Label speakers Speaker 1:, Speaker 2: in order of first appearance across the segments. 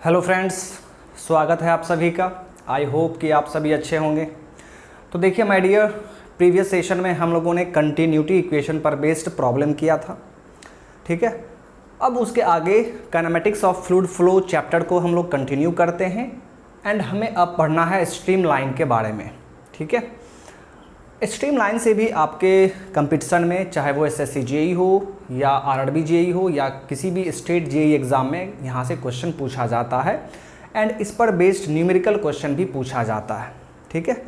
Speaker 1: Hello friends, स्वागत है आप सभी का। आई होप कि आप सभी अच्छे होंगे। तो देखिए माय डियर, प्रीवियस सेशन में हम लोगों ने कंटिन्यूटी इक्वेशन पर बेस्ड प्रॉब्लम किया था, ठीक है। अब उसके आगे kinematics of fluid flow chapter को हम लोग कंटिन्यू करते हैं एंड हमें अब पढ़ना है स्ट्रीम लाइन के बारे में, ठीक है। स्ट्रीम लाइन से भी आपके कंपटीशन में, चाहे वो एसएससी जेई हो या आरआरबी जेई हो या किसी भी स्टेट जेई एग्ज़ाम में, यहाँ से क्वेश्चन पूछा जाता है एंड इस पर बेस्ड न्यूमेरिकल क्वेश्चन भी पूछा जाता है, ठीक है।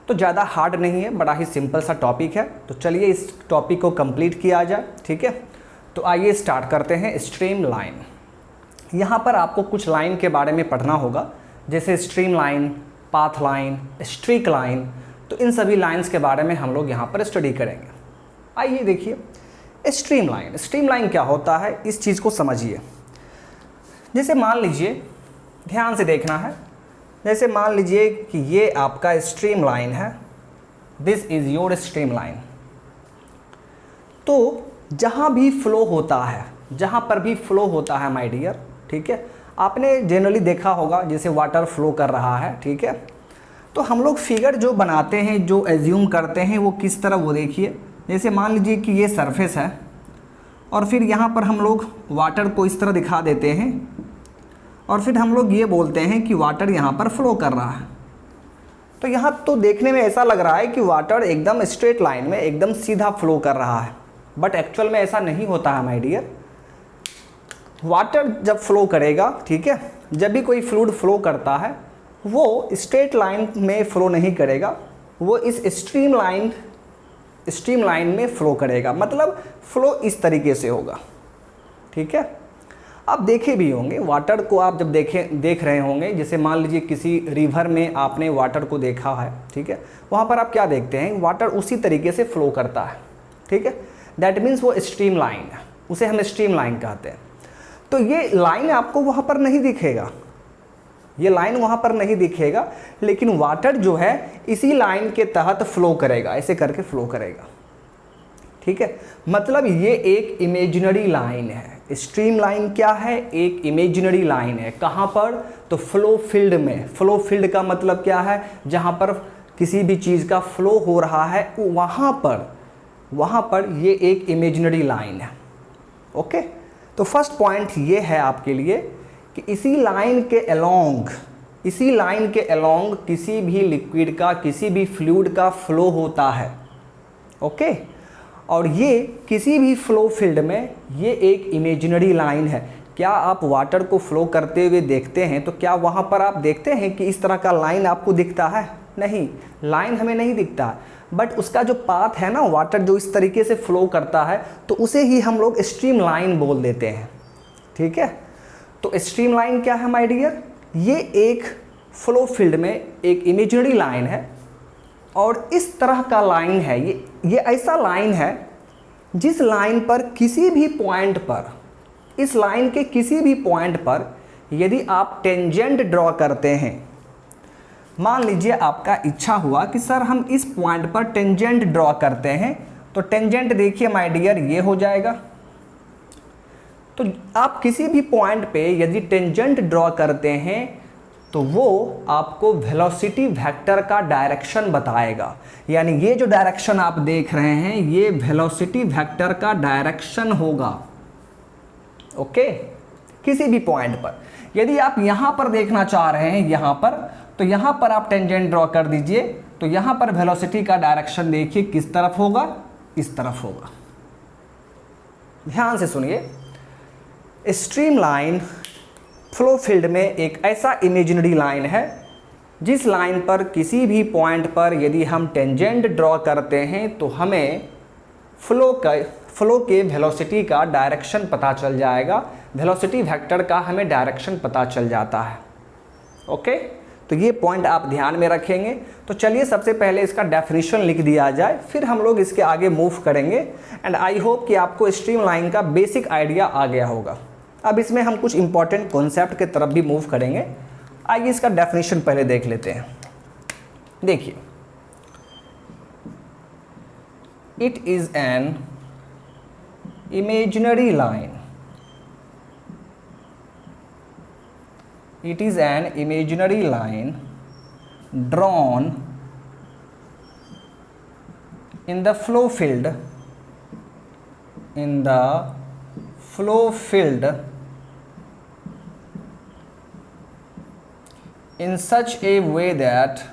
Speaker 1: तो ज़्यादा हार्ड नहीं है, बड़ा ही सिंपल सा टॉपिक है। तो चलिए इस टॉपिक को कंप्लीट किया जाए, ठीक है। तो आइए स्टार्ट करते हैं। स्ट्रीम लाइन, यहाँ पर आपको कुछ लाइन के बारे में पढ़ना होगा, जैसे stream line, path line, streak line. तो इन सभी लाइंस के बारे में हम लोग यहाँ पर स्टडी करेंगे। आइए देखिए स्ट्रीम लाइन। स्ट्रीम लाइन क्या होता है, इस चीज़ को समझिए। जैसे मान लीजिए, ध्यान से देखना है, जैसे मान लीजिए कि ये आपका स्ट्रीम लाइन है, this is your stream line. तो जहाँ भी फ्लो होता है, जहाँ पर भी फ्लो होता है माय डियर, ठीक है, आपने जनरली देखा होगा जैसे वाटर फ्लो कर रहा है, ठीक है। तो हम लोग फिगर जो बनाते हैं, जो एज्यूम करते हैं, वो किस तरह, वो देखिए। जैसे मान लीजिए कि ये सरफेस है और फिर यहाँ पर हम लोग वाटर को इस तरह दिखा देते हैं और फिर हम लोग ये बोलते हैं कि वाटर यहाँ पर फ्लो कर रहा है। तो यहाँ तो देखने में ऐसा लग रहा है कि वाटर एकदम स्ट्रेट लाइन में एकदम सीधा फ्लो कर रहा है, बट एक्चुअल में ऐसा नहीं होता है माय डियर। वाटर जब फ्लो करेगा, ठीक है, जब भी कोई फ्लूइड फ्लो करता है वो स्ट्रेट लाइन में फ्लो नहीं करेगा, वो इस स्ट्रीम लाइन में फ्लो करेगा। मतलब फ्लो इस तरीके से होगा, ठीक है। आप देखे भी होंगे वाटर को, आप जब देख रहे होंगे, जैसे मान लीजिए किसी रिवर में आपने वाटर को देखा है, ठीक है, वहाँ पर आप क्या देखते हैं, वाटर उसी तरीके से फ्लो करता है, ठीक है। दैट मीन्स वो स्ट्रीम लाइन है, उसे हम स्ट्रीम लाइन कहते हैं। तो ये लाइन आपको वहाँ पर नहीं दिखेगा, ये लाइन वहाँ पर नहीं दिखेगा, लेकिन वाटर जो है इसी लाइन के तहत फ्लो करेगा, ऐसे करके फ्लो करेगा, ठीक है। मतलब ये एक इमेजिनरी लाइन है। स्ट्रीम लाइन क्या है, एक इमेजिनरी लाइन है। कहाँ पर, तो फ्लो फील्ड में। फ्लो फील्ड का मतलब क्या है, जहाँ पर किसी भी चीज़ का फ्लो हो रहा है वहाँ पर ये एक इमेजिनरी लाइन है, ओके। तो फर्स्ट पॉइंट ये है आपके लिए कि इसी लाइन के अलोंग किसी भी लिक्विड का, किसी भी फ्लूइड का फ्लो होता है, ओके। और ये किसी भी फ्लो फील्ड में ये एक इमेजिनरी लाइन है। क्या आप वाटर को फ्लो करते हुए देखते हैं तो क्या वहाँ पर आप देखते हैं कि इस तरह का लाइन आपको दिखता है? नहीं, लाइन हमें नहीं दिखता, बट उसका जो पाथ है ना, वाटर जो इस तरीके से फ्लो करता है, तो उसे ही हम लोग स्ट्रीम लाइन बोल देते हैं, ठीक है। तो स्ट्रीम लाइन क्या है माय डियर, ये एक फ्लो फील्ड में एक इमेजिनरी लाइन है और इस तरह का लाइन है। ये ऐसा लाइन है जिस लाइन पर किसी भी पॉइंट पर, इस लाइन के किसी भी पॉइंट पर यदि आप टेंजेंट ड्रॉ करते हैं, मान लीजिए आपका इच्छा हुआ कि सर हम इस पॉइंट पर टेंजेंट ड्रॉ करते हैं, तो टेंजेंट देखिए माय डियर ये हो जाएगा। तो आप किसी भी पॉइंट पे यदि टेंजेंट ड्रॉ करते हैं तो वो आपको वेलोसिटी वेक्टर का डायरेक्शन बताएगा। यानी ये जो डायरेक्शन आप देख रहे हैं ये वेलोसिटी वेक्टर का डायरेक्शन होगा, ओके। किसी भी पॉइंट पर यदि आप यहाँ पर देखना चाह रहे हैं, यहाँ पर, तो यहाँ पर आप टेंजेंट ड्रॉ कर दीजिए, तो यहाँ पर वेलोसिटी का डायरेक्शन देखिए किस तरफ होगा, इस तरफ होगा। ध्यान से सुनिए, स्ट्रीम लाइन फ्लो फील्ड में एक ऐसा इमेजिनरी लाइन है जिस लाइन पर किसी भी पॉइंट पर यदि हम टेंजेंट ड्रॉ करते हैं तो हमें फ्लो के वेलोसिटी का डायरेक्शन पता चल जाएगा, वेलोसिटी वेक्टर का हमें डायरेक्शन पता चल जाता है, ओके। तो ये पॉइंट आप ध्यान में रखेंगे। तो चलिए सबसे पहले इसका डेफिनेशन लिख दिया जाए, फिर हम लोग इसके आगे मूव करेंगे एंड आई होप कि आपको स्ट्रीम लाइन का बेसिक आइडिया आ गया होगा। अब इसमें हम कुछ इंपॉर्टेंट कॉन्सेप्ट के तरफ भी मूव करेंगे। आइए इसका डेफिनेशन पहले देख लेते हैं। देखिए, it is an imaginary line it is an imaginary line drawn in the flow field in such a way that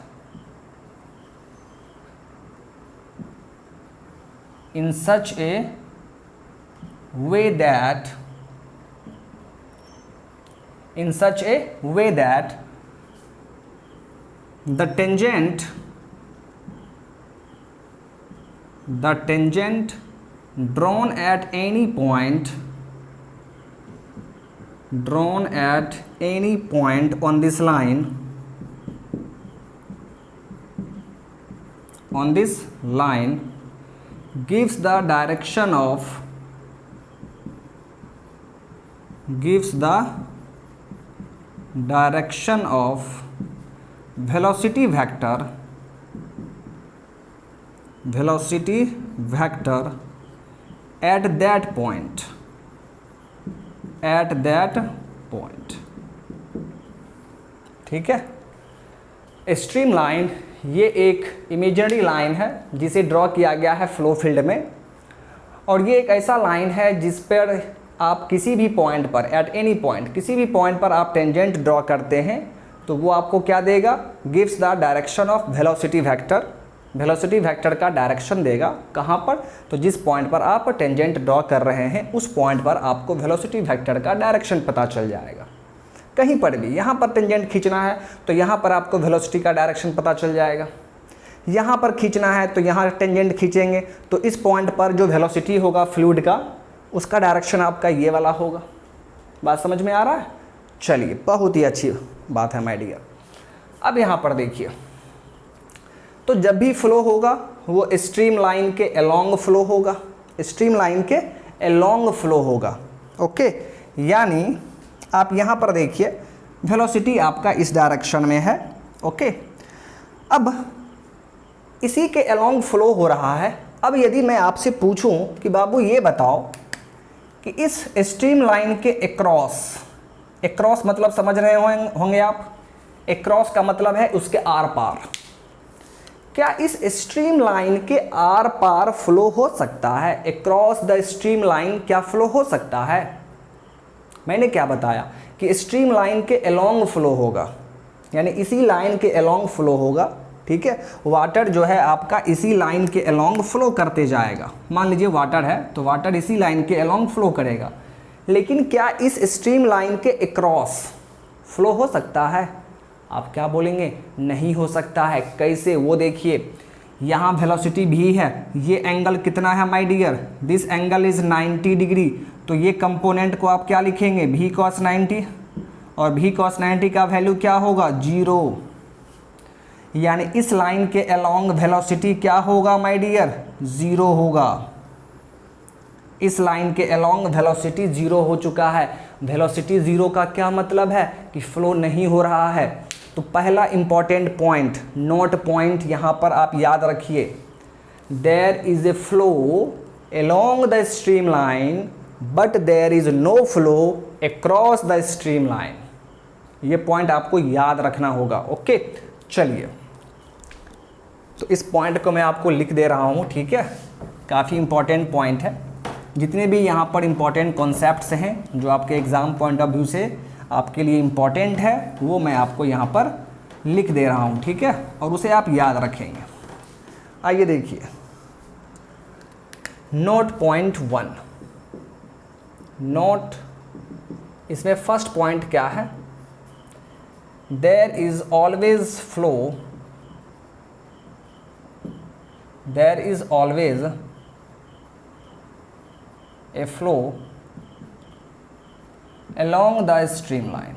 Speaker 1: the tangent drawn at any point on this line gives the direction of velocity vector at that point. ठीक है। Stream line ये एक imaginary line है जिसे draw किया गया है flow field में, और ये एक ऐसा लाइन है जिस पर आप किसी भी पॉइंट पर, एट एनी पॉइंट, किसी भी पॉइंट पर आप टेंजेंट ड्रॉ करते हैं तो वो आपको क्या देगा, gives the direction of velocity vector, velocity vector का डायरेक्शन देगा। कहाँ पर, तो जिस पॉइंट पर आप टेंजेंट ड्रॉ कर रहे हैं उस पॉइंट पर आपको वेलोसिटी वेक्टर का डायरेक्शन पता चल जाएगा। कहीं पर भी यहाँ पर टेंजेंट खींचना है तो यहाँ पर आपको वेलोसिटी का डायरेक्शन पता चल जाएगा, यहाँ पर खींचना है तो यहाँ टेंजेंट खींचेंगे तो इस पॉइंट पर जो वेलोसिटी होगा फ्लूइड का उसका डायरेक्शन आपका ये वाला होगा। बात समझ में आ रहा है? चलिए, बहुत ही अच्छी बात है माय डियर। अब यहाँ पर देखिए, तो जब भी फ्लो होगा वो स्ट्रीम लाइन के अलोंग फ्लो होगा, स्ट्रीम लाइन के अलोंग फ्लो होगा। ओके, यानी आप यहाँ पर देखिए वेलोसिटी आपका इस डायरेक्शन में है। ओके, अब इसी के अलोंग फ्लो हो रहा है। अब यदि मैं आपसे पूछूं कि बाबू ये बताओ कि इस स्ट्रीम लाइन के एक्रॉस मतलब समझ रहे होंगे आप, एक्रॉस का मतलब है उसके आर पार, क्या इस स्ट्रीम लाइन के आर पार फ्लो हो सकता है? एक्रॉस द स्ट्रीम लाइन क्या फ्लो हो सकता है? मैंने क्या बताया कि स्ट्रीम लाइन के अलोंग फ्लो होगा, यानी इसी लाइन के अलोंग फ्लो होगा। ठीक है, वाटर जो है आपका इसी लाइन के अलोंग फ्लो करते जाएगा। मान लीजिए वाटर है तो वाटर इसी लाइन के अलोंग फ्लो करेगा, लेकिन क्या इस स्ट्रीम लाइन के अक्रॉस फ्लो हो सकता है? आप क्या बोलेंगे? नहीं हो सकता है। कैसे? वो देखिए, यहाँ वेलोसिटी भी है, ये एंगल कितना है my dear? This angle is 90 degree. तो ये कंपोनेंट को आप क्या लिखेंगे? भी cos 90, और भी cos 90 का वैल्यू क्या होगा? 0। यानी इस लाइन के अलोंग वेलोसिटी क्या होगा माय डियर? 0 होगा। इस लाइन के अलोंग वेलोसिटी 0 हो चुका है। वेलोसिटी 0 का क्या मतलब है? कि फ्लो नहीं हो रहा है। तो पहला इंपॉर्टेंट पॉइंट, नोट पॉइंट यहाँ पर आप याद रखिए, there is a flow along the stream line but there is no flow across the stream line. ये पॉइंट आपको याद रखना होगा। ओके, चलिए, तो इस पॉइंट को मैं आपको लिख दे रहा हूँ। ठीक है, काफ़ी इंपॉर्टेंट पॉइंट है। जितने भी यहाँ पर इंपॉर्टेंट कॉन्सेप्ट्स हैं जो आपके एग्ज़ाम पॉइंट ऑफ व्यू से आपके लिए इम्पॉर्टेंट है वो मैं आपको यहाँ पर लिख दे रहा हूँ। ठीक है, और उसे आप याद रखेंगे। आइए देखिए, नोट पॉइंट 1। नोट, इसमें फर्स्ट पॉइंट क्या है? There is always a flow along the streamline,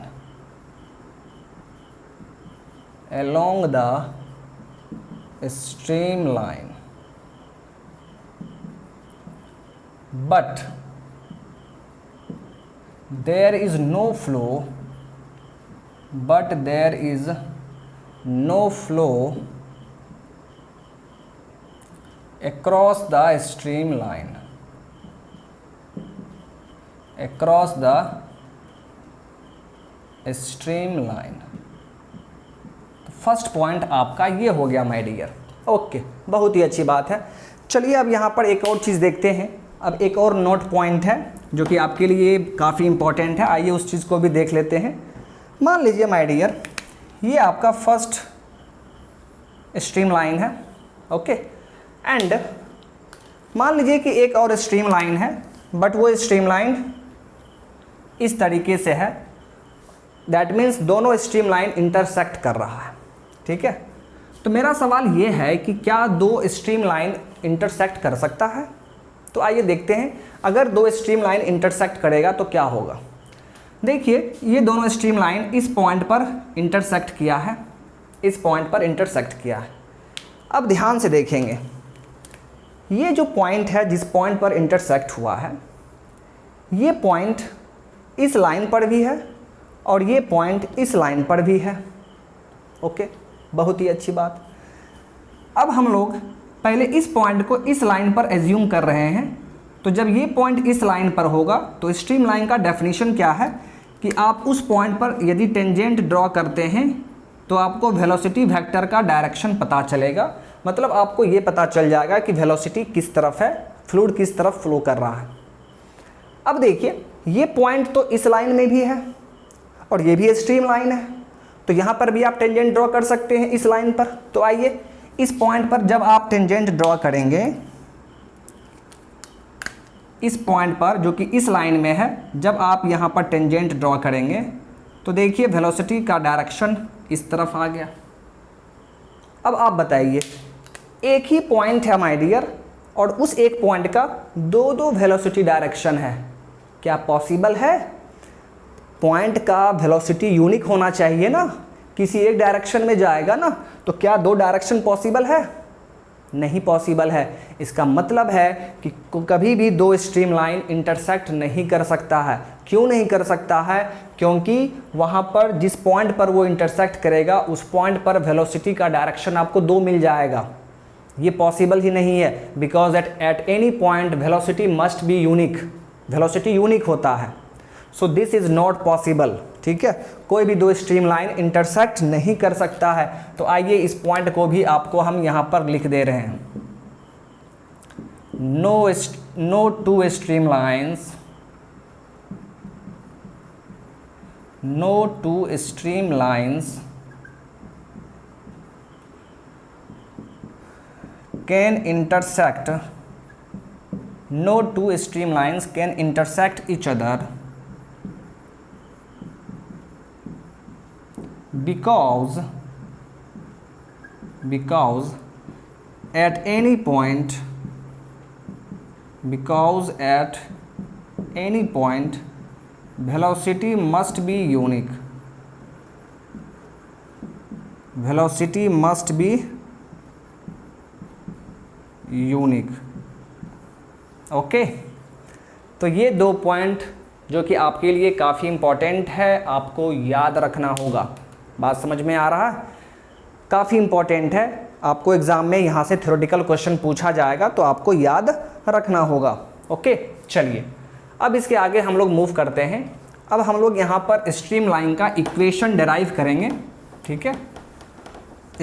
Speaker 1: but there is no flow across the streamline, stream line. First point आपका ये हो गया माय डियर। ओके, बहुत ही अच्छी बात है। चलिए अब यहाँ पर एक और चीज़ देखते हैं। अब एक और नोट पॉइंट है जो कि आपके लिए काफ़ी इंपॉर्टेंट है, आइए उस चीज़ को भी देख लेते हैं। मान लीजिए माय डियर, ये आपका फर्स्ट स्ट्रीम लाइन है। ओके, एंड मान लीजिए कि एक और स्ट्रीम लाइन है, बट वो स्ट्रीम लाइन इस तरीके से है, दैट मीन्स दोनों स्ट्रीम लाइन इंटरसेक्ट कर रहा है। ठीक है, तो मेरा सवाल ये है कि क्या दो स्ट्रीम लाइन इंटरसेक्ट कर सकता है? तो आइए देखते हैं, अगर दो स्ट्रीम लाइन इंटरसेक्ट करेगा तो क्या होगा। देखिए, ये दोनों स्ट्रीम लाइन इस पॉइंट पर इंटरसेक्ट किया है, इस पॉइंट पर इंटरसेक्ट किया है। अब ध्यान से देखेंगे, ये जो पॉइंट है जिस पॉइंट पर इंटरसेक्ट हुआ है, ये पॉइंट इस लाइन पर भी है और ये पॉइंट इस लाइन पर भी है। ओके, बहुत ही अच्छी बात। अब हम लोग पहले इस पॉइंट को इस लाइन पर एज्यूम कर रहे हैं, तो जब ये पॉइंट इस लाइन पर होगा तो स्ट्रीम लाइन का डेफिनेशन क्या है कि आप उस पॉइंट पर यदि टेंजेंट ड्रॉ करते हैं तो आपको वेलोसिटी वेक्टर का डायरेक्शन पता चलेगा। मतलब आपको ये पता चल जाएगा कि वेलोसिटी किस तरफ है, फ्लूइड किस तरफ फ्लो कर रहा है। अब देखिए, ये पॉइंट तो इस लाइन में भी है और ये भी स्ट्रीम लाइन है, तो यहाँ पर भी आप टेंजेंट ड्रॉ कर सकते हैं इस लाइन पर। तो आइए, इस पॉइंट पर जब आप टेंजेंट ड्रॉ करेंगे, इस पॉइंट पर जो कि इस लाइन में है, जब आप यहाँ पर टेंजेंट ड्रॉ करेंगे तो देखिए वेलोसिटी का डायरेक्शन इस तरफ आ गया। अब आप बताइए, एक ही पॉइंट है माय डियर और उस एक पॉइंट का दो दो वेलोसिटी डायरेक्शन है, क्या पॉसिबल है? पॉइंट का वेलोसिटी यूनिक होना चाहिए ना, किसी एक डायरेक्शन में जाएगा ना, तो क्या दो डायरेक्शन पॉसिबल है? नहीं पॉसिबल है। इसका मतलब है कि कभी भी दो स्ट्रीम लाइन इंटरसेक्ट नहीं कर सकता है। क्यों नहीं कर सकता है? क्योंकि वहाँ पर जिस पॉइंट पर वो इंटरसेक्ट करेगा उस पॉइंट पर वेलोसिटी का डायरेक्शन आपको दो मिल जाएगा। ये पॉसिबल ही नहीं है, because at any point velocity must be unique, velocity unique होता है। So this is not possible. ठीक है, कोई भी दो स्ट्रीम लाइन इंटरसेक्ट नहीं कर सकता है। तो आइए इस पॉइंट को भी आपको हम यहाँ पर लिख दे रहे हैं, no two stream lines, no two stream lines can intersect, no two stream lines can intersect each other because at any point velocity must be unique, velocity must be unique। Okay, तो ये दो point जो कि आपके लिए काफ़ी important है, आपको याद रखना होगा। बात समझ में आ रहा है? काफ़ी इम्पॉर्टेंट है, आपको एग्ज़ाम में यहाँ से थ्योरेटिकल क्वेश्चन पूछा जाएगा तो आपको याद रखना होगा। ओके, चलिए अब इसके आगे हम लोग मूव करते हैं। अब हम लोग यहाँ पर स्ट्रीम लाइन का इक्वेशन डिराइव करेंगे। ठीक है,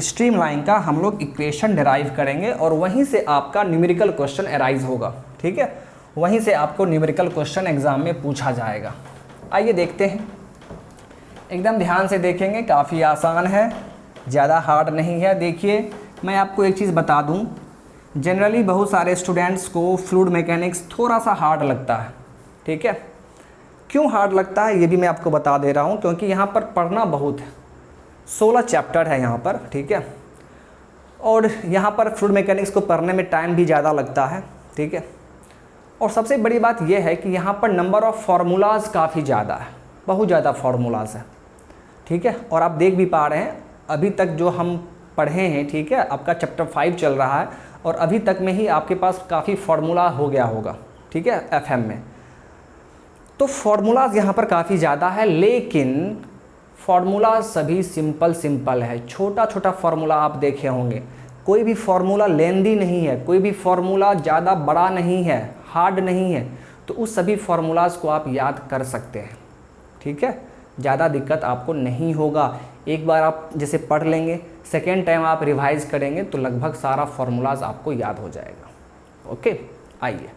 Speaker 1: स्ट्रीम लाइन का हम लोग इक्वेशन डिराइव करेंगे और वहीं से आपका न्यूमेरिकल क्वेश्चन अराइज होगा। ठीक है, वहीं से आपको न्यूमेरिकल क्वेश्चन एग्ज़ाम में पूछा जाएगा। आइए देखते हैं, एकदम ध्यान से देखेंगे, काफ़ी आसान है, ज़्यादा हार्ड नहीं है। देखिए, मैं आपको एक चीज़ बता दूं, जनरली बहुत सारे स्टूडेंट्स को फ्लूइड मैकेनिक्स थोड़ा सा हार्ड लगता है। ठीक है, क्यों हार्ड लगता है ये भी मैं आपको बता दे रहा हूँ, क्योंकि यहाँ पर पढ़ना बहुत है, 16 चैप्टर है यहाँ पर। ठीक है, और यहाँ पर फ्लूइड मैकेनिक्स को पढ़ने में टाइम भी ज़्यादा लगता है। ठीक है, और सबसे बड़ी बात यह है कि यहाँ पर नंबर ऑफ़ फार्मूलाज काफ़ी ज़्यादा है, बहुत ज़्यादा फार्मूलाज है। ठीक है, और आप देख भी पा रहे हैं अभी तक जो हम पढ़े हैं। ठीक है, आपका चैप्टर 5 चल रहा है और अभी तक में ही आपके पास काफ़ी फार्मूला हो गया होगा। ठीक है, एफएम में तो फार्मूलाज यहाँ पर काफ़ी ज़्यादा है, लेकिन फार्मूला सभी सिंपल है। छोटा छोटा फार्मूला आप देखे होंगे, कोई भी फार्मूला लेंदी नहीं है, कोई भी फार्मूला ज़्यादा बड़ा नहीं है, हार्ड नहीं है, तो उस सभी फार्मूलाज को आप याद कर सकते हैं। ठीक है, ज़्यादा दिक्कत आपको नहीं होगा। एक बार आप जैसे पढ़ लेंगे, सेकेंड टाइम आप रिवाइज करेंगे तो लगभग सारा फॉर्मूलाज आपको याद हो जाएगा। ओके, आइए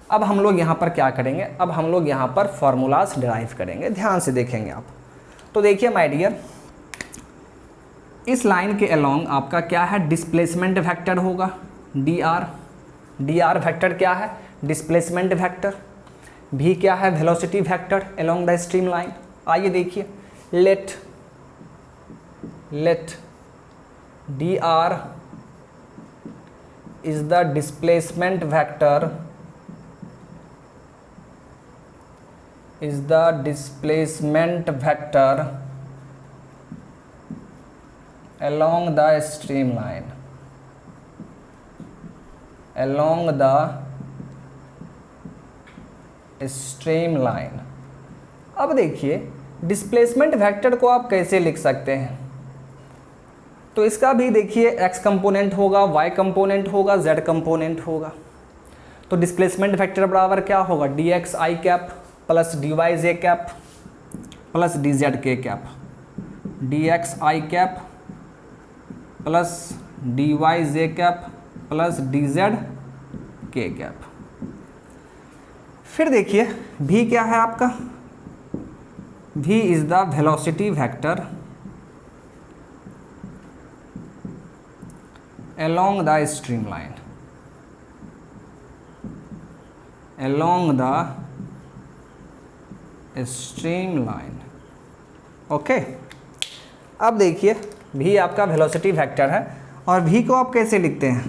Speaker 1: अब हम लोग यहाँ पर क्या करेंगे, अब हम लोग यहाँ पर फॉर्मूलाज डिराइव करेंगे। ध्यान से देखेंगे आप। तो देखिए माय डियर, इस लाइन के अलोंग आपका क्या है, डिस्प्लेसमेंट वेक्टर होगा dr। dr वेक्टर क्या है, डिस्प्लेसमेंट वेक्टर। v क्या है, velocity vector along the stream line. आइए देखिए, let dr is the displacement vector, along the streamline, अब देखिए डिस्प्लेसमेंट वेक्टर को आप कैसे लिख सकते हैं। तो इसका भी देखिए x कंपोनेंट होगा, y कंपोनेंट होगा, z कंपोनेंट होगा। तो डिस्प्लेसमेंट वेक्टर बराबर क्या होगा, dx i cap plus dy j cap plus dz k cap. dx i cap plus dy j cap plus dz k cap. फिर देखिए v क्या है आपका, v is the velocity vector along the streamline, okay. अब देखिए v आपका velocity vector है और v को आप कैसे लिखते हैं,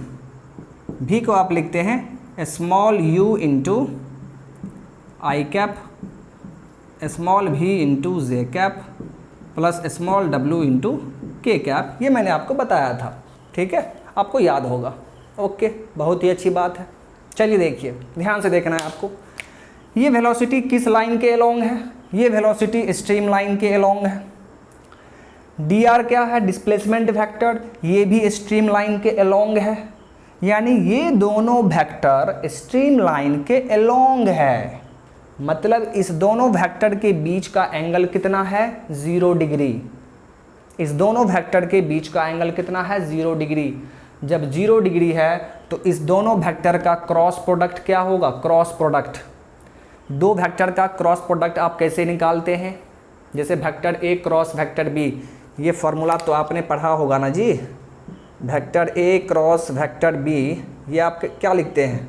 Speaker 1: v को आप लिखते हैं small u into I cap, small v into J cap plus small w into K cap. ये मैंने आपको बताया था, ठीक है, आपको याद होगा। ओके, बहुत ही अच्छी बात है। चलिए देखिए, ध्यान से देखना है आपको। ये वेलोसिटी किस लाइन के अलोंग है, ये वेलोसिटी स्ट्रीम लाइन के अलोंग है। dr क्या है, डिस्प्लेसमेंट वेक्टर, ये भी स्ट्रीम लाइन के अलोंग है। यानी ये दोनों वेक्टर स्ट्रीम लाइन के अलोंग है, मतलब इस दोनों वेक्टर के बीच का एंगल कितना है, 0 डिग्री। इस दोनों वेक्टर के बीच का एंगल कितना है, 0 डिग्री। जब 0 डिग्री है तो इस दोनों वेक्टर का क्रॉस प्रोडक्ट क्या होगा, क्रॉस प्रोडक्ट। दो वेक्टर का क्रॉस प्रोडक्ट आप कैसे निकालते हैं, जैसे vector A cross vector B, ये फॉर्मूला तो आपने पढ़ा होगा ना जी। Vector A cross vector B, ये आप क्या लिखते हैं,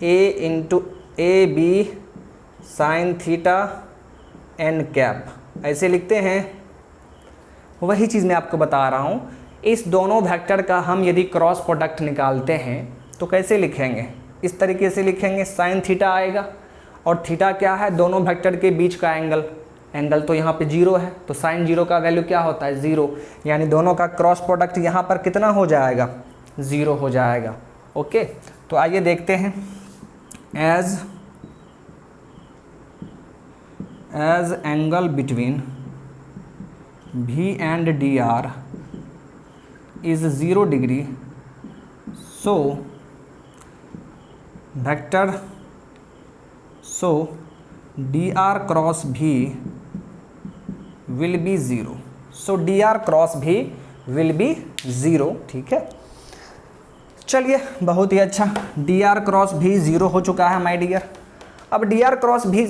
Speaker 1: A into A B sine theta N cap, ऐसे लिखते हैं। वही चीज़ मैं आपको बता रहा हूँ। इस दोनों वेक्टर का हम यदि क्रॉस प्रोडक्ट निकालते हैं तो कैसे लिखेंगे, इस तरीके से लिखेंगे, साइन थीटा आएगा और थीटा क्या है, दोनों वेक्टर के बीच का एंगल, एंगल तो यहाँ पे 0 है, तो साइन 0 का वैल्यू क्या होता है, 0। यानी दोनों का क्रॉस प्रोडक्ट यहाँ पर कितना हो जाएगा, 0 हो जाएगा। ओके, तो आइए देखते हैं। As angle between V and dr is 0 degree, so dr cross V will be 0, so dr cross V will be 0, ठीक है। चलिए, बहुत ही अच्छा, dr क्रॉस भी 0 हो चुका है माय डियर। अब dr क्रॉस भी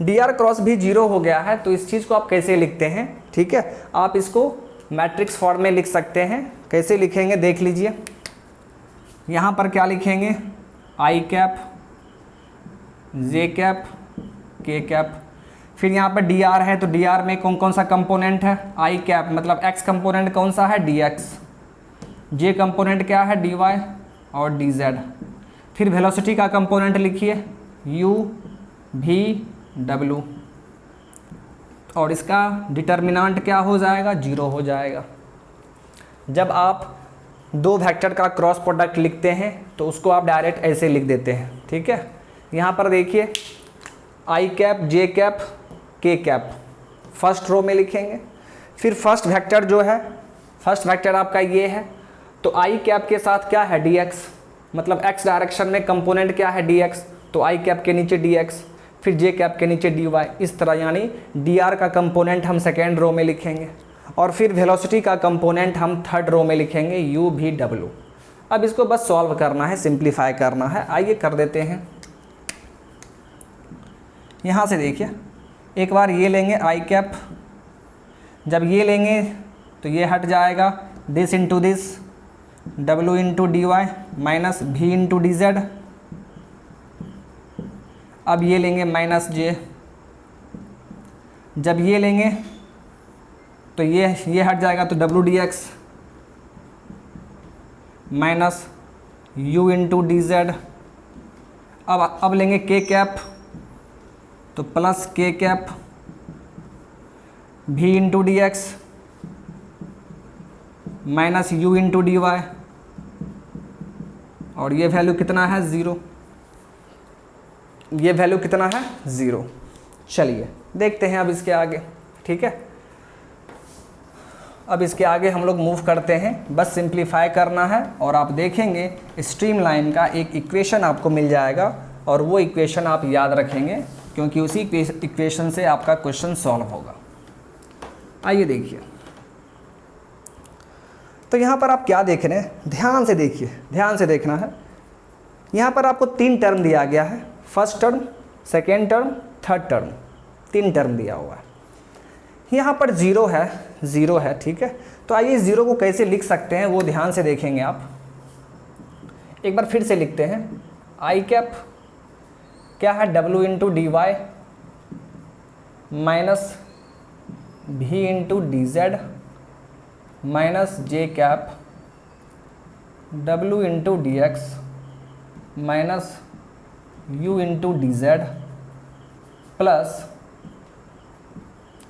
Speaker 1: dr क्रॉस भी 0 हो गया है, तो इस चीज़ को आप कैसे लिखते हैं, ठीक है, आप इसको मैट्रिक्स फॉर्म में लिख सकते हैं। कैसे लिखेंगे देख लीजिए। यहाँ पर क्या लिखेंगे, आई कैप जे कैप के कैप। फिर यहाँ पर dr है तो dr में कौन कौन सा कंपोनेंट है, आई कैप मतलब x कंपोनेंट कौन सा है, dx, जे कंपोनेंट क्या है, dy और dz। फिर वेलोसिटी का कंपोनेंट लिखिए u v w, और इसका डिटर्मिनेंट क्या हो जाएगा, 0 हो जाएगा। जब आप दो वेक्टर का क्रॉस प्रोडक्ट लिखते हैं तो उसको आप डायरेक्ट ऐसे लिख देते हैं, ठीक है। यहाँ पर देखिए आई कैप जे कैप के कैप फर्स्ट रो में लिखेंगे। फिर फर्स्ट वेक्टर जो है, फर्स्ट वेक्टर आपका ये है, तो आई कैप के साथ क्या है, dx, मतलब x डायरेक्शन में कंपोनेंट क्या है, dx, तो आई कैप के नीचे dx। फिर जे कैप के नीचे dy, इस तरह, यानी dr का कंपोनेंट हम सेकेंड रो में लिखेंगे और फिर वेलोसिटी का कंपोनेंट हम थर्ड रो में लिखेंगे u v w। अब इसको बस सॉल्व करना है, सिंप्लीफाई करना है। आइए कर देते हैं। यहाँ से देखिए, एक बार ये लेंगे आई कैप, जब ये लेंगे तो ये हट जाएगा, this into this, w into D Y minus v into D Z. अब ये लेंगे माइनस जे, जब ये लेंगे तो ये हट जाएगा, तो w D X minus u into D Z. अब लेंगे k कैप, तो plus k cap v into D X minus u into D Y, और ये वैल्यू कितना है 0, ये वैल्यू कितना है 0। चलिए देखते हैं अब इसके आगे, ठीक है। अब इसके आगे हम लोग मूव करते हैं, बस सिंप्लीफाई करना है और आप देखेंगे स्ट्रीम लाइन का एक इक्वेशन आपको मिल जाएगा और वो इक्वेशन आप याद रखेंगे क्योंकि उसी इक्वेशन से आपका क्वेश्चन सॉल्व होगा। आइए देखिए, तो यहाँ पर आप क्या देख रहे हैं, ध्यान से देखिए, ध्यान से देखना है। यहाँ पर आपको 3 टर्म दिया गया है, first term, second term, third term, 3 term दिया हुआ है। यहाँ पर 0 है, 0 है, ठीक है। तो आइए 0 को कैसे लिख सकते हैं वो ध्यान से देखेंगे आप। एक बार फिर से लिखते हैं, आई कैप क्या है, w into D Y minus v into D Z minus J cap w into D X minus u into D Z plus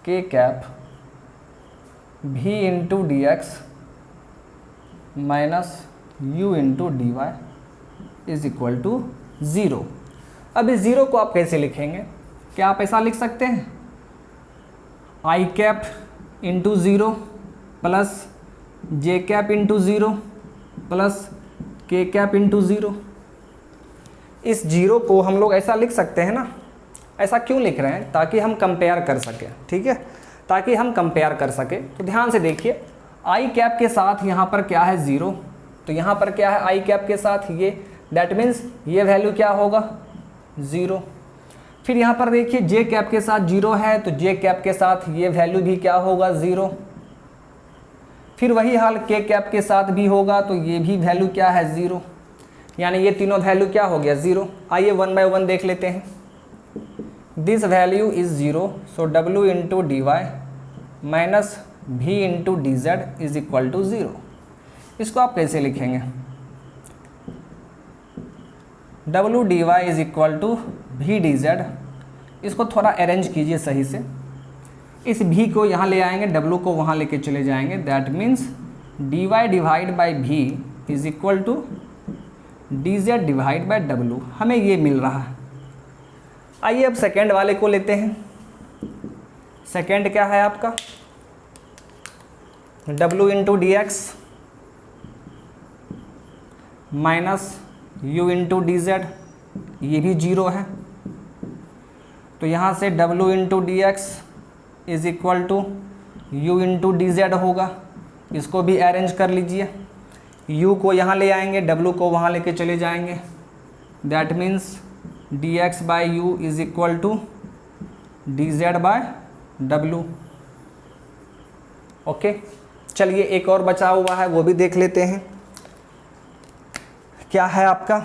Speaker 1: k cap v into D X minus u into D Y is equal to 0। अब इस 0 को आप कैसे लिखेंगे, क्या आप ऐसा लिख सकते हैं, आई कैप इंटू 0 प्लस जे कैप इंटू 0 प्लस के कैप इंटू 0। इस 0 को हम लोग ऐसा लिख सकते हैं ना। ऐसा क्यों लिख रहे हैं, ताकि हम कंपेयर कर सकें, ठीक है, ताकि हम कंपेयर कर सकें। तो ध्यान से देखिए, आई कैप के साथ यहाँ पर क्या है 0, तो यहाँ पर क्या है आई कैप के साथ ये, दैट मीन्स ये वैल्यू क्या होगा 0। फिर यहाँ पर देखिए जे कैप के साथ 0 है, तो जे कैप के साथ ये वैल्यू भी क्या होगा 0। फिर वही हाल के कैप के साथ भी होगा, तो ये भी वैल्यू क्या है 0, यानी ये तीनों वैल्यू क्या हो गया 0। आइए 1 बाय 1 देख लेते हैं। This value is 0, so w into D Y minus v into D Z is equal to 0। इसको आप कैसे लिखेंगे, w D Y is equal to v D Z. इसको थोड़ा अरेंज कीजिए सही से, इस v को यहाँ ले आएंगे, w को वहाँ लेके चले जाएंगे, that means dy divide by v is equal to dz divide by w। हमें ये मिल रहा है। आइए अब सेकेंड वाले को लेते हैं। सेकेंड क्या है आपका, w into D X minus u into D Z, ये भी 0 है, तो यहाँ से w into D X is equal to u into D Z होगा। इसको भी अरेंज कर लीजिए, u को यहाँ ले आएंगे, w को वहाँ लेके चले जाएंगे, that means D X by U is equal to D Z by W. Okay, चलिए एक और बचा हुआ है वो भी देख लेते हैं। क्या है आपका,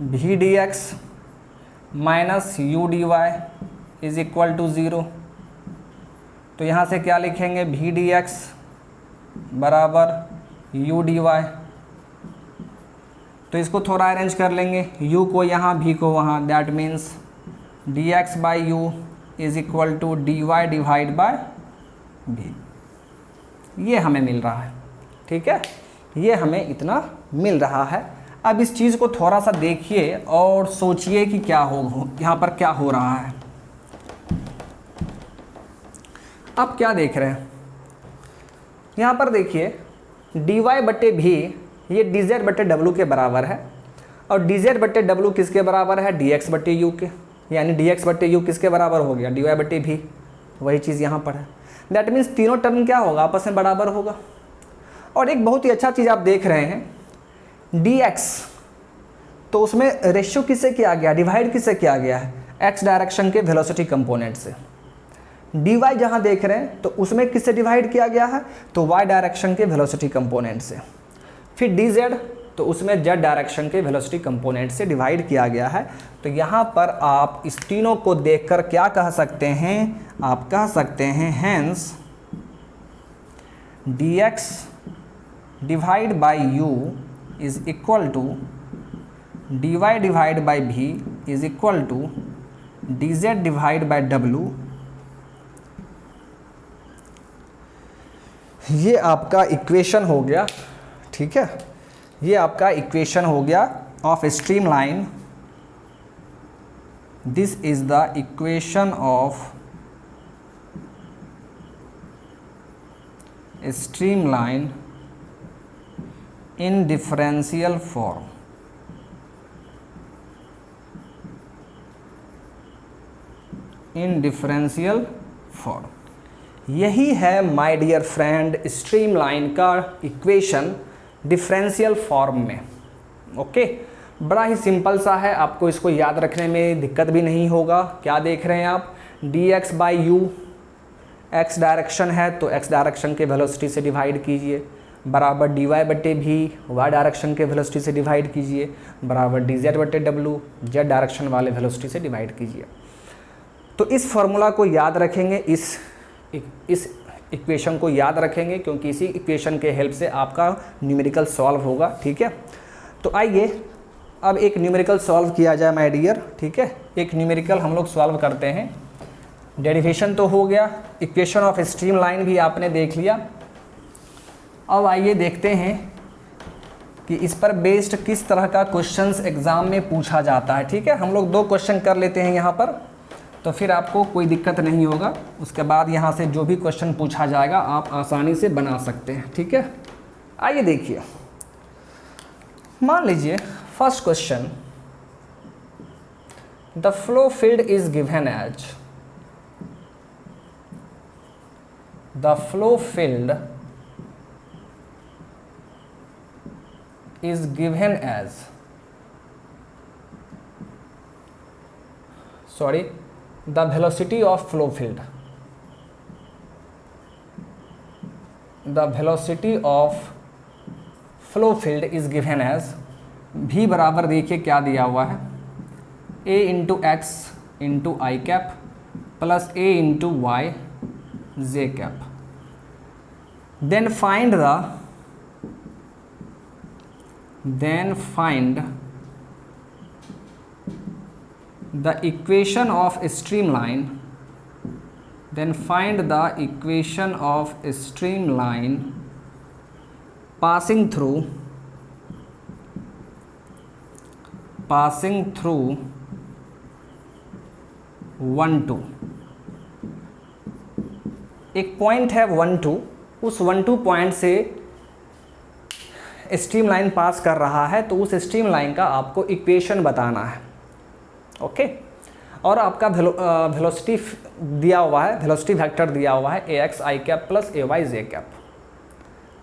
Speaker 1: भी D X minus U D Y is equal to 0। तो यहाँ से क्या लिखेंगे, भी डी एक्स बराबर यू डी वाई। तो इसको थोड़ा अरेंज कर लेंगे, u को यहाँ v को वहाँ, that means D X by U is equal to D Y divide by v। ये हमें मिल रहा है, ठीक है, ये हमें इतना मिल रहा है। अब इस चीज़ को थोड़ा सा देखिए और सोचिए कि क्या हो यहाँ पर क्या हो रहा है। आप क्या देख रहे हैं, यहाँ पर देखिए dy बटे भी ये dz बटे w के बराबर है। और डी जेड बट्टे डब्लू किसके बराबर है, डी एक्स बट्टे यू के, यानी डी एक्स बट्टे यू किसके बराबर हो गया, डी वाई बट्टे भी। वही चीज़ यहाँ पर है। दैट मीन्स तीनों टर्म क्या होगा, आपस में बराबर होगा। और एक बहुत ही अच्छा चीज़ आप देख रहे हैं, डी एक्स, तो उसमें रेशियो किससे किया गया, डिवाइड किससे किया गया है, एक्स डायरेक्शन के वेलोसिटी कंपोनेंट से। डी वाई जहाँ देख रहे हैं तो उसमें किससे डिवाइड किया गया है, तो वाई डायरेक्शन के वेलोसिटी कंपोनेंट से। फिर डी जेड, तो उसमें जेड डायरेक्शन के वेलोसिटी कंपोनेंट से डिवाइड किया गया है। तो यहाँ पर आप इस तीनों को देखकर क्या कह सकते हैं, आप कह सकते हैं hence D X divide by U is equal to D Y divide by V is equal to D Z divide by W. ये आपका इक्वेशन हो गया, ठीक है, ये आपका इक्वेशन हो गया of stream line. This is the equation of stream line in differential form. In differential form, यही है my dear friend stream line का इक्वेशन डिफरेंशियल फॉर्म में। ओके, बड़ा ही सिंपल सा है, आपको इसको याद रखने में दिक्कत भी नहीं होगा। क्या देख रहे हैं आप, D X by you, x direction है तो एक्स डायरेक्शन के वेलोसिटी से डिवाइड कीजिए, बराबर डी वाई बटे भी वाई डायरेक्शन के वेलोसिटी से डिवाइड कीजिए, बराबर डी जेड बटे डब्लू जेड डायरेक्शन वाले वेलोसिटी से डिवाइड कीजिए। तो इस फॉर्मूला को याद रखेंगे, इस इक्वेशन को याद रखेंगे, क्योंकि इसी इक्वेशन के हेल्प से आपका न्यूमेरिकल सॉल्व होगा। ठीक है, तो आइए अब एक न्यूमेरिकल सॉल्व किया जाए माय डियर। ठीक है, एक न्यूमेरिकल हम लोग सॉल्व करते हैं। डेरिवेशन तो हो गया, इक्वेशन ऑफ स्ट्रीम लाइन भी आपने देख लिया। अब आइए देखते हैं कि इस पर बेस्ड किस तरह का क्वेश्चंस एग्जाम में पूछा जाता है। ठीक है, हम लोग 2 क्वेश्चन कर लेते हैं यहाँ पर, तो फिर आपको कोई दिक्कत नहीं होगा। उसके बाद यहाँ से जो भी क्वेश्चन पूछा जाएगा आप आसानी से बना सकते हैं। ठीक है, आइए देखिए, मान लीजिए first question, the flow field is given as, the flow field is given as, sorry, the velocity of flow field, the velocity of flow field is given as v बराबर देखिए क्या दिया हुआ है, a into X into I cap plus a into Y J cap. Then find the equation of streamline, then find the equation of streamline passing through 1 2। एक point है 1 2, उस 1 2 point से स्ट्रीम लाइन पास कर रहा है, तो उस स्ट्रीम लाइन का आपको इक्वेशन बताना है। ओके, और आपका वेलोसिटी दिया हुआ है, वेलोसिटी वेक्टर दिया हुआ है ए एक्स आई कैप प्लस ए वाई जे कैप।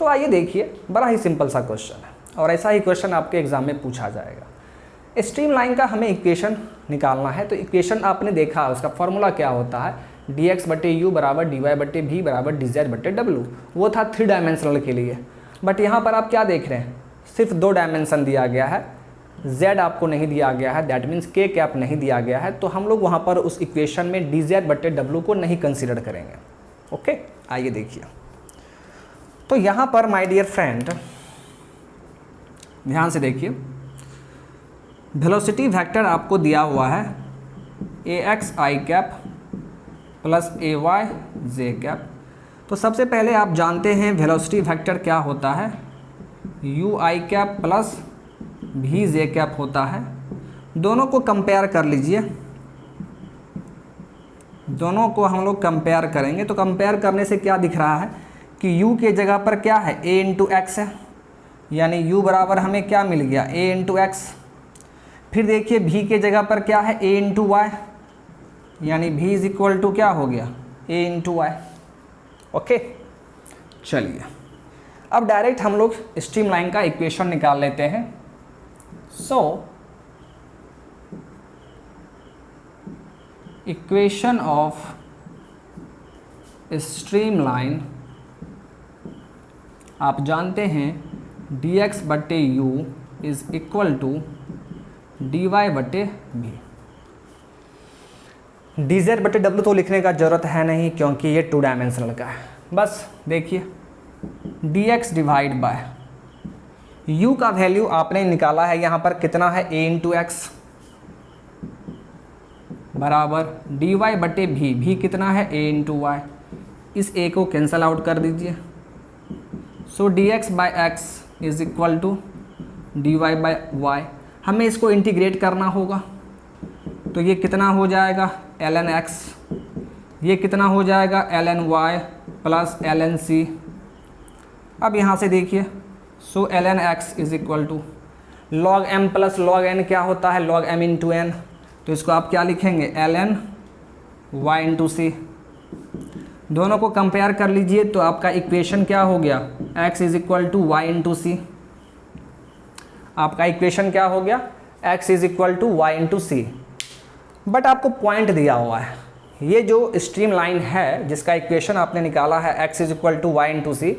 Speaker 1: तो आइए देखिए, बड़ा ही सिंपल सा क्वेश्चन है और ऐसा ही क्वेश्चन आपके एग्जाम में पूछा जाएगा। स्ट्रीम लाइन का हमें इक्वेशन निकालना है, तो इक्वेशन आपने देखा, उसका फॉर्मूला क्या होता है, डी एक्स बटे यू बराबर डी वाई बटे भी बराबर डी जेड बटे डब्लू। वो था 3 डायमेंशनल के लिए, बट यहाँ पर आप क्या देख रहे हैं, सिर्फ 2 डायमेंशन दिया गया है, z आपको नहीं दिया गया है, दैट मीन्स k कैप नहीं दिया गया है। तो हम लोग वहाँ पर उस इक्वेशन में डी जेड बटे डब्लू को नहीं कंसीडर करेंगे। ओके, आइए देखिए, तो यहाँ पर माय डियर फ्रेंड ध्यान से देखिए, वेलोसिटी वेक्टर आपको दिया हुआ है ए एक्स आई कैप प्लस ए वाई जे कैप। तो सबसे पहले आप जानते हैं वेलोसिटी वेक्टर क्या होता है, यू आई कैप प्लस भी जे कैप होता है। दोनों को कंपेयर कर लीजिए, दोनों को हम लोग कंपेयर करेंगे। तो कंपेयर करने से क्या दिख रहा है कि u के जगह पर क्या है, a इंटू एक्स है, यानी u बराबर हमें क्या मिल गया, a इंटू एक्स। फिर देखिए v के जगह पर क्या है a इंटू वाई, यानी v इज इक्वल टू क्या हो गया a इंटू वाई। ओके, चलिए अब डायरेक्ट हम लोग स्ट्रीम लाइन का इक्वेशन निकाल लेते हैं। So equation of stream line आप जानते हैं dx बटे U is equal to dy बटे v। dz बटे w तो लिखने का ज़रूरत है नहीं क्योंकि ये 2 डायमेंशनल का है। बस देखिए dx डिवाइड बाय u का वैल्यू आपने निकाला है यहाँ पर कितना है a इंटू एक्स बराबर dy बटे v कितना है a इंटू वाई। इस a को कैंसल आउट कर दीजिए। So dx by X is equal to dy by Y. हमें इसको इंटीग्रेट करना होगा तो ये कितना हो जाएगा ln x, ये कितना हो जाएगा ln y plus ln c। अब यहाँ से देखिए so ln x is equal to log m plus log n क्या होता है log m इंटू n, तो इसको आप क्या लिखेंगे ln y इंटू c। दोनों को कंपेयर कर लीजिए तो आपका इक्वेशन क्या हो गया x is equal to Y into C. आपका इक्वेशन क्या हो गया x is equal to Y into C. But आपको पॉइंट दिया हुआ है, ये जो स्ट्रीम लाइन है जिसका इक्वेशन आपने निकाला है x is equal to Y into C,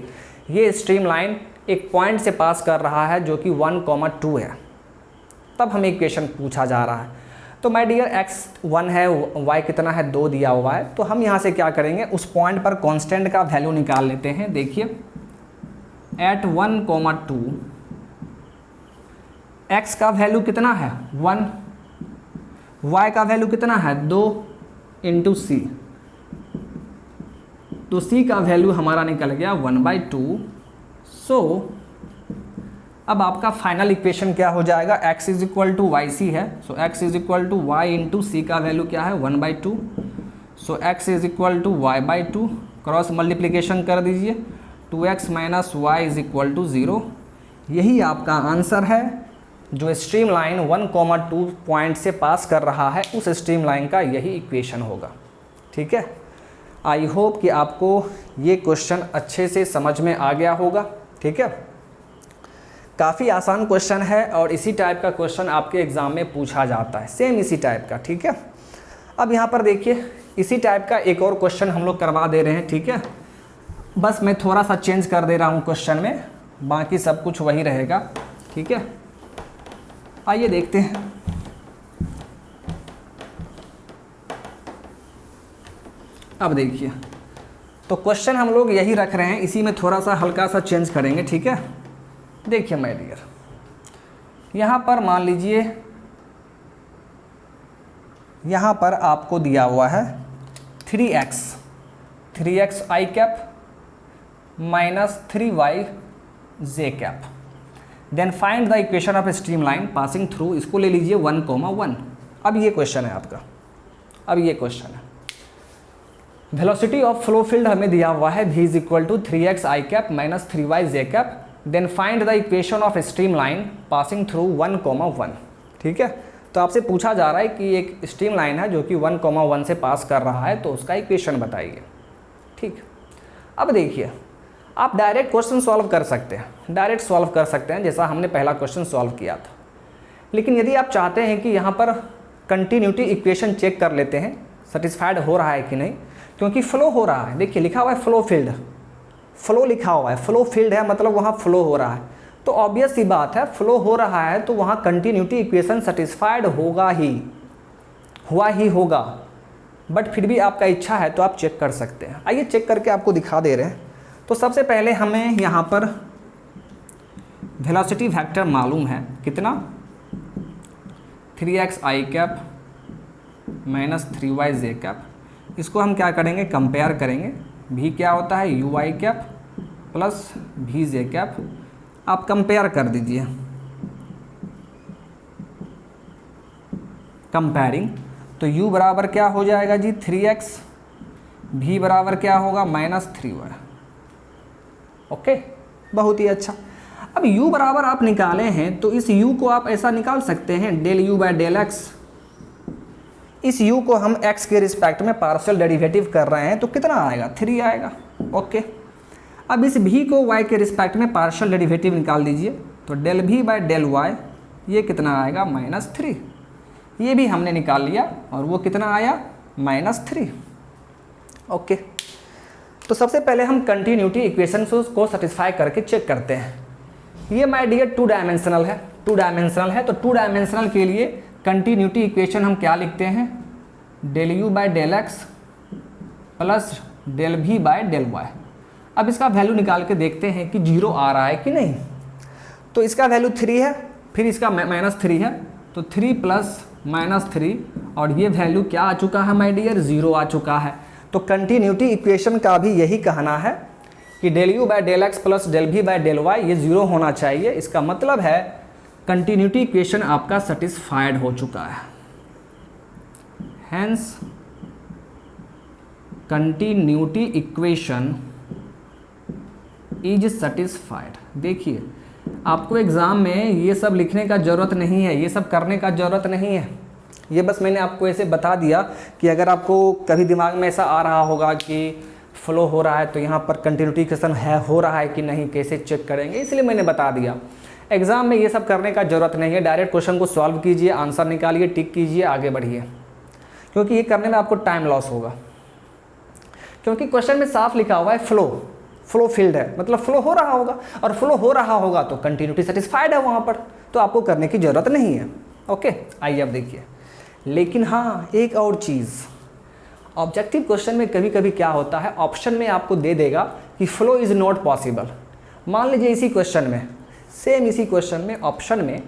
Speaker 1: ये स्ट्रीम लाइन एक पॉइंट से पास कर रहा है जो कि 1,2 है। तब हमें इक्वेशन पूछा जा रहा है। तो माय डियर x 1 है, y कितना है 2 दिया हुआ है। तो हम यहाँ से क्या करेंगे उस पॉइंट पर कांस्टेंट का वैल्यू निकाल लेते हैं। देखिए एट 1,2 x का वैल्यू कितना है 1, y का वैल्यू कितना है 2 इंटू सी। तो c का वैल्यू हमारा निकल गया 1/2। सो अब आपका फाइनल इक्वेशन क्या हो जाएगा x is equal to Y C है। So x is equal to Y into C का वैल्यू क्या है 1/2। So x is equal to y/2, cross multiplication कर दीजिए 2x minus Y is equal to 0। यही आपका आंसर है। जो स्ट्रीम लाइन 1,2 पॉइंट से पास कर रहा है उस स्ट्रीम लाइन का यही इक्वेशन होगा। ठीक है, आई होप कि आपको ये क्वेश्चन अच्छे से समझ में आ गया होगा। ठीक है, काफ़ी आसान क्वेश्चन है और इसी टाइप का क्वेश्चन आपके एग्ज़ाम में पूछा जाता है, सेम इसी टाइप का। ठीक है, अब यहाँ पर देखिए इसी टाइप का एक और क्वेश्चन हम लोग करवा दे रहे हैं। ठीक है, बस मैं थोड़ा सा चेंज कर दे रहा हूँ क्वेश्चन में, बाकी सब कुछ वही रहेगा। ठीक है, आइए देखते हैं। अब देखिए तो क्वेश्चन हम लोग यही रख रहे हैं, इसी में थोड़ा सा हल्का सा चेंज करेंगे। ठीक है, देखिए माय डियर, यहाँ पर मान लीजिए यहाँ पर आपको दिया हुआ है 3x i cap minus 3y j cap. Then find the equation of stream line passing through, इसको ले लीजिए 1,1। अब ये क्वेश्चन है आपका, अब ये क्वेश्चन है वेलोसिटी ऑफ फ्लो फील्ड हमें दिया हुआ है v is equal to 3x i cap minus 3y j cap. Then find the equation of stream line passing through 1,1। ठीक है, तो आपसे पूछा जा रहा है कि एक स्ट्रीम लाइन है जो कि 1,1 से पास कर रहा है, तो उसका इक्वेशन बताइए। ठीक, अब देखिए आप डायरेक्ट क्वेश्चन सॉल्व कर सकते हैं, डायरेक्ट सॉल्व कर सकते हैं जैसा हमने पहला क्वेश्चन सॉल्व किया था। लेकिन यदि आप चाहते हैं कि यहाँ पर कंटिन्यूटी इक्वेशन चेक कर लेते हैं सेटिस्फाइड हो रहा है कि नहीं, क्योंकि फ्लो हो रहा है। देखिए लिखा हुआ है फ्लो फील्ड, फ्लो लिखा हुआ है, फ्लो फील्ड है मतलब वहाँ फ्लो हो रहा है, तो ऑब्वियस सी बात है फ्लो हो रहा है तो वहाँ कंटिन्यूटी इक्वेशन सेटिस्फाइड होगा ही, हुआ ही होगा। बट फिर भी आपका इच्छा है तो आप चेक कर सकते हैं। आइए चेक करके आपको दिखा दे रहे हैं। तो सबसे पहले हमें यहाँ पर वेलोसिटी वेक्टर मालूम है कितना 3x i cap minus 3y j cap. इसको हम क्या करेंगे कंपेयर करेंगे, v क्या होता है u i cap plus v j cap. आप कंपेयर कर दीजिए, कंपेयरिंग तो u बराबर क्या हो जाएगा जी 3x, v बराबर क्या होगा माइनस 3y। ओके, बहुत ही अच्छा। अब u बराबर आप निकाले हैं तो इस u को आप ऐसा निकाल सकते हैं del u by del x। इस u को हम x के रिस्पेक्ट में पार्शियल डेरिवेटिव कर रहे हैं तो कितना आएगा, 3 आएगा। ओके, अब इस v को y के रिस्पेक्ट में पार्शियल डेरिवेटिव निकाल दीजिए तो del v by del y ये कितना आएगा, -3। ये भी हमने निकाल लिया और वो कितना आया, -3। ओके, तो सबसे पहले हम कंटिन्यूटी इक्वेशन को सेटिस्फाई करके चेक करते हैं। ये माय डियर 2 डायमेंशनल है, 2 डायमेंशनल है तो 2 डायमेंशनल के लिए कंटिन्यूटी इक्वेशन हम क्या लिखते हैं, del u by del x plus del v by del y। अब इसका वैल्यू निकाल के देखते हैं कि 0 आ रहा है कि नहीं। तो इसका वैल्यू 3 है, फिर इसका -3 है तो 3 प्लस -3 और ये वैल्यू क्या आ चुका है माय डियर, 0 आ चुका है। तो कंटिन्यूटी इक्वेशन का भी यही कहना है कि del u by del x plus del v by del y ये 0 होना चाहिए। इसका मतलब है कंटिन्यूटी इक्वेशन आपका सेटिस्फाइड हो चुका है। Hence continuity equation is satisfied. देखिए आपको एग्ज़ाम में ये सब लिखने का ज़रूरत नहीं है, ये सब करने का ज़रूरत नहीं है। ये बस मैंने आपको ऐसे बता दिया कि अगर आपको कभी दिमाग में ऐसा आ रहा होगा कि फ्लो हो रहा है तो यहाँ पर कंटिन्यूटी इक्वेशन है, हो रहा है कि नहीं, कैसे चेक करेंगे, इसलिए मैंने बता दिया। एग्ज़ाम में ये सब करने का ज़रूरत नहीं है। डायरेक्ट क्वेश्चन को सॉल्व कीजिए, आंसर निकालिए, टिक कीजिए, आगे बढ़िए, क्योंकि ये करने में आपको टाइम लॉस होगा। क्योंकि क्वेश्चन में साफ लिखा हुआ है फ्लो फील्ड है, मतलब फ्लो हो रहा होगा, और फ्लो हो रहा होगा तो कंटिन्यूटी सेटिस्फाइड है वहाँ पर, तो आपको करने की ज़रूरत नहीं है। ओके, आइए अब देखिए। लेकिन हाँ, एक और चीज़, ऑब्जेक्टिव क्वेश्चन में कभी कभी क्या होता है, ऑप्शन में आपको दे देगा कि फ्लो इज़ नॉट पॉसिबल। मान लीजिए इसी क्वेश्चन में, सेम इसी क्वेश्चन में ऑप्शन में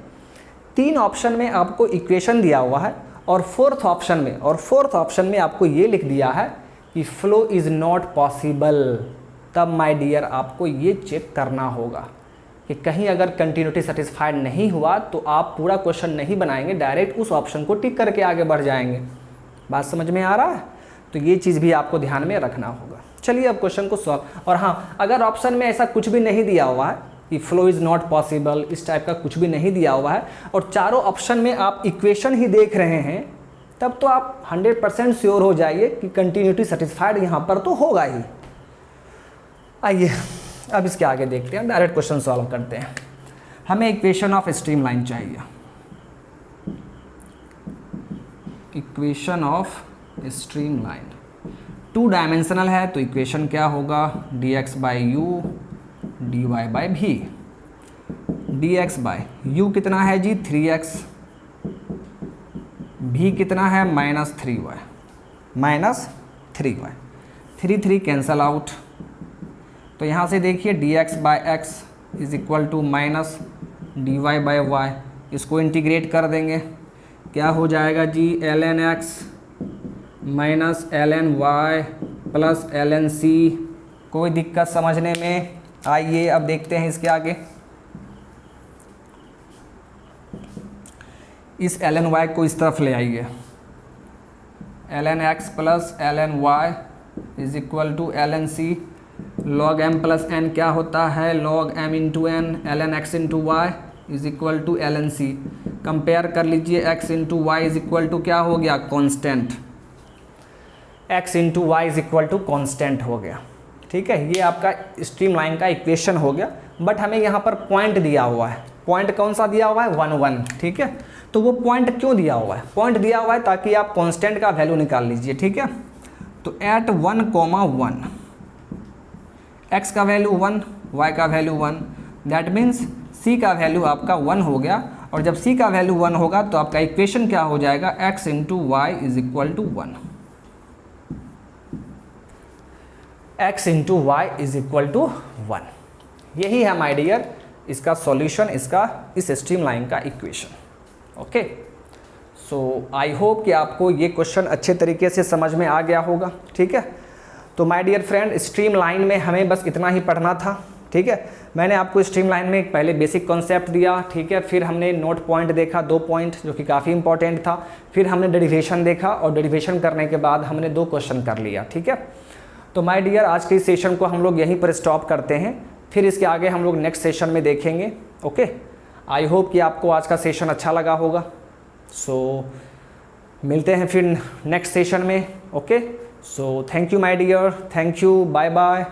Speaker 1: 3 ऑप्शन में आपको इक्वेशन दिया हुआ है और फोर्थ ऑप्शन में आपको ये लिख दिया है कि फ्लो इज़ नॉट पॉसिबल। तब माय डियर आपको ये चेक करना होगा कि कहीं अगर कंटिन्यूटी सेटिस्फाइड नहीं हुआ तो आप पूरा क्वेश्चन नहीं बनाएंगे, डायरेक्ट उस ऑप्शन को टिक करके आगे बढ़ जाएंगे। बात समझ में आ रहा है? तो ये चीज़ भी आपको ध्यान में रखना होगा। चलिए अब क्वेश्चन को सॉल्व। और हाँ, अगर ऑप्शन में ऐसा कुछ भी नहीं दिया हुआ है कि फ्लो इज़ नॉट पॉसिबल, इस टाइप का कुछ भी नहीं दिया हुआ है और चारों ऑप्शन में आप इक्वेशन ही देख रहे हैं, तब तो आप 100% श्योर हो जाइए कि कंटिन्यूटी सेटिस्फाइड यहाँ पर तो होगा ही। आइए अब इसके आगे देखते हैं, डायरेक्ट क्वेश्चन सॉल्व करते हैं। हमें इक्वेशन ऑफ स्ट्रीमलाइन चाहिए। इक्वेशन ऑफ स्ट्रीमलाइन 2 डायमेंशनल है तो इक्वेशन क्या होगा, dx by you dy by v। dx by you कितना है जी, 3x, v कितना है -3y, -3y, 3 कैंसल आउट। तो यहाँ से देखिए dx by X is equal to minus dy by Y, इसको इंटीग्रेट कर देंगे, क्या हो जाएगा जी, ln x माइनस ln y plus ln c। कोई दिक्कत समझने में? आइए अब देखते हैं इसके आगे। इस ln y को इस तरफ ले आइए, ln x plus ln y is equal to ln c। log m plus n क्या होता है, log m into n, ln x into Y is equal to ln c। Compare कर लीजिए, x into Y is equal to क्या हो गया, constant. x into Y is equal to constant हो गया। ठीक है, ये आपका स्ट्रीमलाइन का इक्वेशन हो गया। बट हमें यहाँ पर पॉइंट दिया हुआ है, पॉइंट कौन सा दिया हुआ है, 1 1। ठीक है, तो वो पॉइंट क्यों दिया हुआ है, पॉइंट दिया हुआ है ताकि आप कॉन्स्टेंट का वैल्यू निकाल लीजिए। ठीक है, तो एट 1, 1 x का वैल्यू 1, y का वैल्यू 1, दैट मीन्स c का वैल्यू आपका 1 हो गया। और जब c का वैल्यू 1 होगा तो आपका इक्वेशन क्या हो जाएगा, x into Y is equal to 1, x into Y is equal to 1। यही है माय डियर इसका सॉल्यूशन, इसका इस स्ट्रीमलाइन का equation. Okay, so I hope कि आपको ये क्वेश्चन अच्छे तरीके से समझ में आ गया होगा। ठीक है, तो माय डियर फ्रेंड, स्ट्रीमलाइन में हमें बस इतना ही पढ़ना था। ठीक है, मैंने आपको स्ट्रीमलाइन में पहले बेसिक कॉन्सेप्ट दिया। ठीक है, फिर हमने नोट पॉइंट देखा, 2 पॉइंट जो कि काफ़ी इंपॉर्टेंट था। फिर हमने डेरिवेशन देखा और डेरिवेशन करने के बाद हमने 2 क्वेश्चन कर लिया। ठीक है, तो माय डियर आज के इस सेशन को हम लोग यहीं पर स्टॉप करते हैं। फिर इसके आगे हम लोग नेक्स्ट सेशन में देखेंगे। ओके, आई होप कि आपको आज का सेशन अच्छा लगा होगा। सो मिलते हैं फिर नेक्स्ट सेशन में। Okay, so thank you my dear, thank you, bye bye.